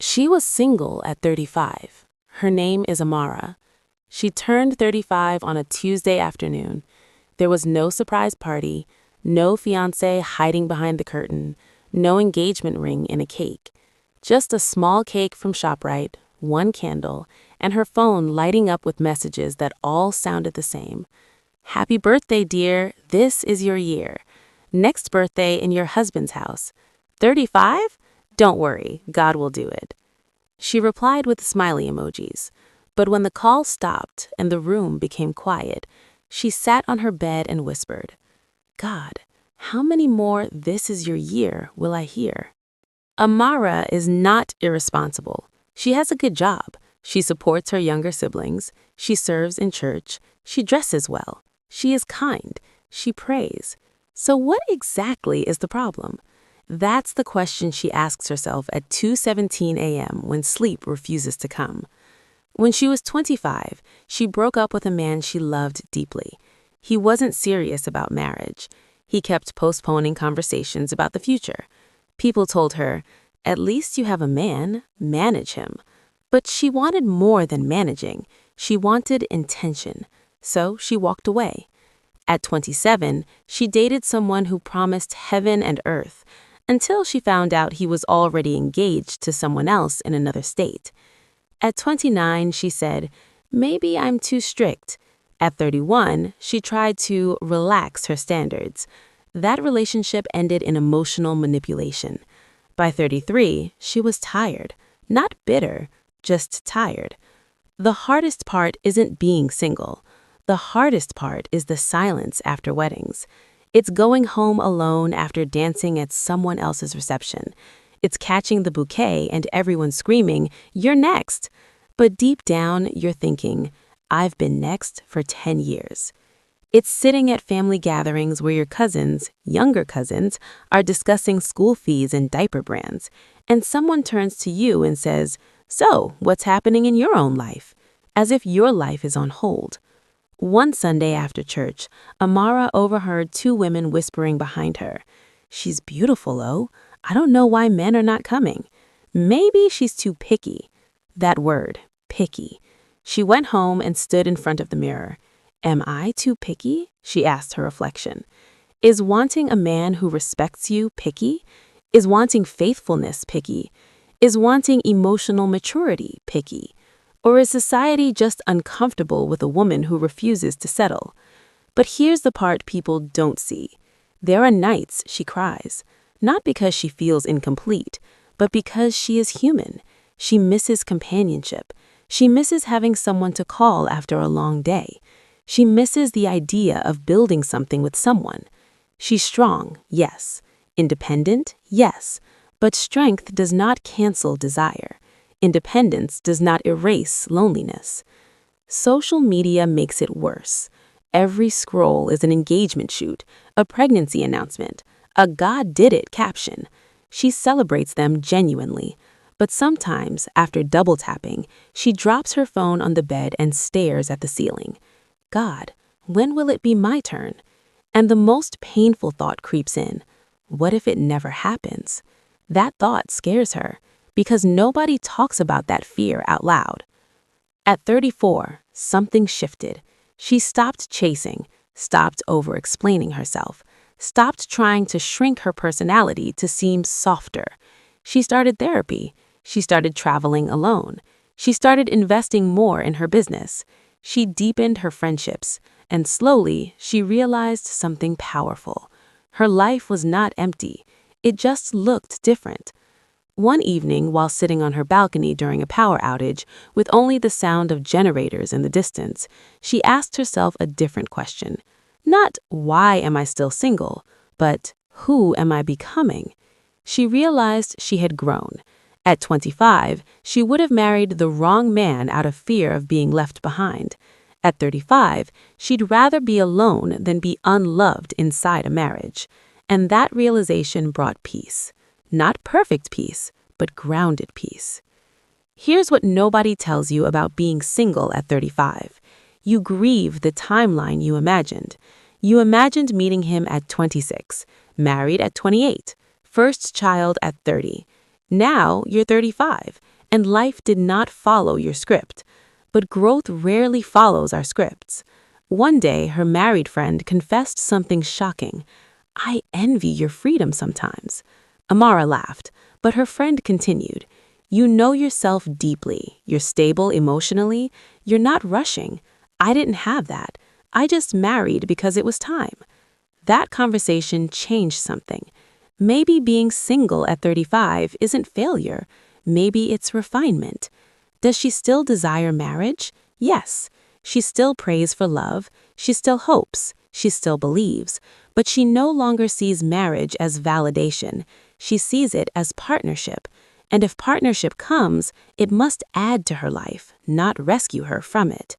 She was single at 35. Her name is Amara. She turned 35 on a Tuesday afternoon. There was no surprise party, no fiancé hiding behind the curtain, no engagement ring in a cake. Just a small cake from ShopRite, one candle, and her phone lighting up with messages that all sounded the same. Happy birthday, dear. This is your year. Next birthday in your husband's house. 35? Don't worry, God will do it. She replied with smiley emojis. But when the call stopped and the room became quiet, she sat on her bed and whispered, God, how many more "this is your year" will I hear? Amara is not irresponsible. She has a good job. She supports her younger siblings. She serves in church. She dresses well. She is kind. She prays. So what exactly is the problem? That's the question she asks herself at 2:17 a.m. when sleep refuses to come. When she was 25, she broke up with a man she loved deeply. He wasn't serious about marriage. He kept postponing conversations about the future. People told her, at least you have a man, manage him. But she wanted more than managing. She wanted intention. So she walked away. At 27, she dated someone who promised heaven and earth, until she found out he was already engaged to someone else in another state. At 29, she said, maybe I'm too strict. At 31, she tried to relax her standards. That relationship ended in emotional manipulation. By 33, she was tired, not bitter, just tired. The hardest part isn't being single. The hardest part is the silence after weddings. It's going home alone after dancing at someone else's reception. It's catching the bouquet and everyone screaming, "You're next!" But deep down, you're thinking, I've been next for 10 years. It's sitting at family gatherings where your cousins, younger cousins, are discussing school fees and diaper brands, and someone turns to you and says, so, what's happening in your own life? As if your life is on hold. One Sunday after church, Amara overheard two women whispering behind her. She's beautiful, oh. I don't know why men are not coming. Maybe she's too picky. That word, picky. She went home and stood in front of the mirror. Am I too picky? She asked her reflection. Is wanting a man who respects you picky? Is wanting faithfulness picky? Is wanting emotional maturity picky? Or is society just uncomfortable with a woman who refuses to settle? But here's the part people don't see. There are nights she cries, not because she feels incomplete, but because she is human. She misses companionship. She misses having someone to call after a long day. She misses the idea of building something with someone. She's strong, yes. Independent, yes. But strength does not cancel desire. Independence does not erase loneliness. Social media makes it worse. Every scroll is an engagement shoot, a pregnancy announcement, a God did it caption. She celebrates them genuinely. But sometimes, after double tapping, she drops her phone on the bed and stares at the ceiling. God, when will it be my turn? And the most painful thought creeps in. What if it never happens? That thought scares her, because nobody talks about that fear out loud. At 34, something shifted. She stopped chasing, stopped over-explaining herself, stopped trying to shrink her personality to seem softer. She started therapy. She started traveling alone. She started investing more in her business. She deepened her friendships, and slowly she realized something powerful. Her life was not empty. It just looked different. One evening, while sitting on her balcony during a power outage, with only the sound of generators in the distance, she asked herself a different question. Not, why am I still single, but who am I becoming? She realized she had grown. At 25, she would have married the wrong man out of fear of being left behind. At 35, she'd rather be alone than be unloved inside a marriage. And that realization brought peace. Not perfect peace, but grounded peace. Here's what nobody tells you about being single at 35. You grieve the timeline you imagined. You imagined meeting him at 26, married at 28, first child at 30. Now you're 35, and life did not follow your script. But growth rarely follows our scripts. One day, her married friend confessed something shocking. "I envy your freedom sometimes." Amara laughed, but her friend continued. "You know yourself deeply. You're stable emotionally. You're not rushing. I didn't have that. I just married because it was time." That conversation changed something. Maybe being single at 35 isn't failure. Maybe it's refinement. Does she still desire marriage? Yes. She still prays for love. She still hopes. She still believes. But she no longer sees marriage as validation. She sees it as partnership. And if partnership comes, it must add to her life, not rescue her from it.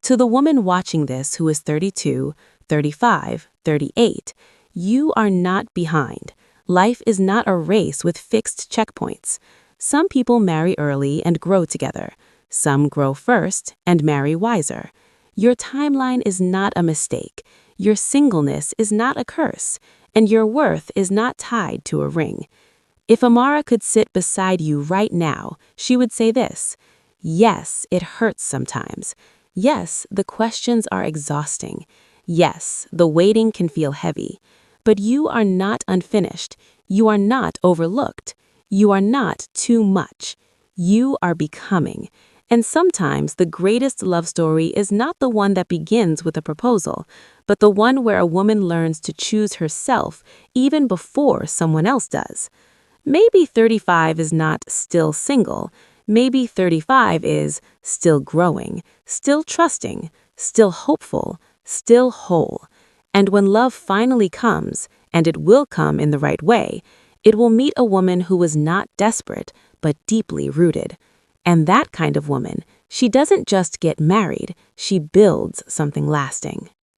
To the woman watching this who is 32, 35, 38, you are not behind. Life is not a race with fixed checkpoints. Some people marry early and grow together. Some grow first and marry wiser. Your timeline is not a mistake. Your singleness is not a curse. And your worth is not tied to a ring. If Amara could sit beside you right now, she would say this: yes, it hurts sometimes. Yes, the questions are exhausting. Yes, the waiting can feel heavy. But you are not unfinished. You are not overlooked. You are not too much. You are becoming. And sometimes the greatest love story is not the one that begins with a proposal, but the one where a woman learns to choose herself even before someone else does. Maybe 35 is not still single. Maybe 35 is still growing, still trusting, still hopeful, still whole. And when love finally comes, and it will come in the right way, it will meet a woman who is not desperate, but deeply rooted. And that kind of woman, she doesn't just get married, she builds something lasting.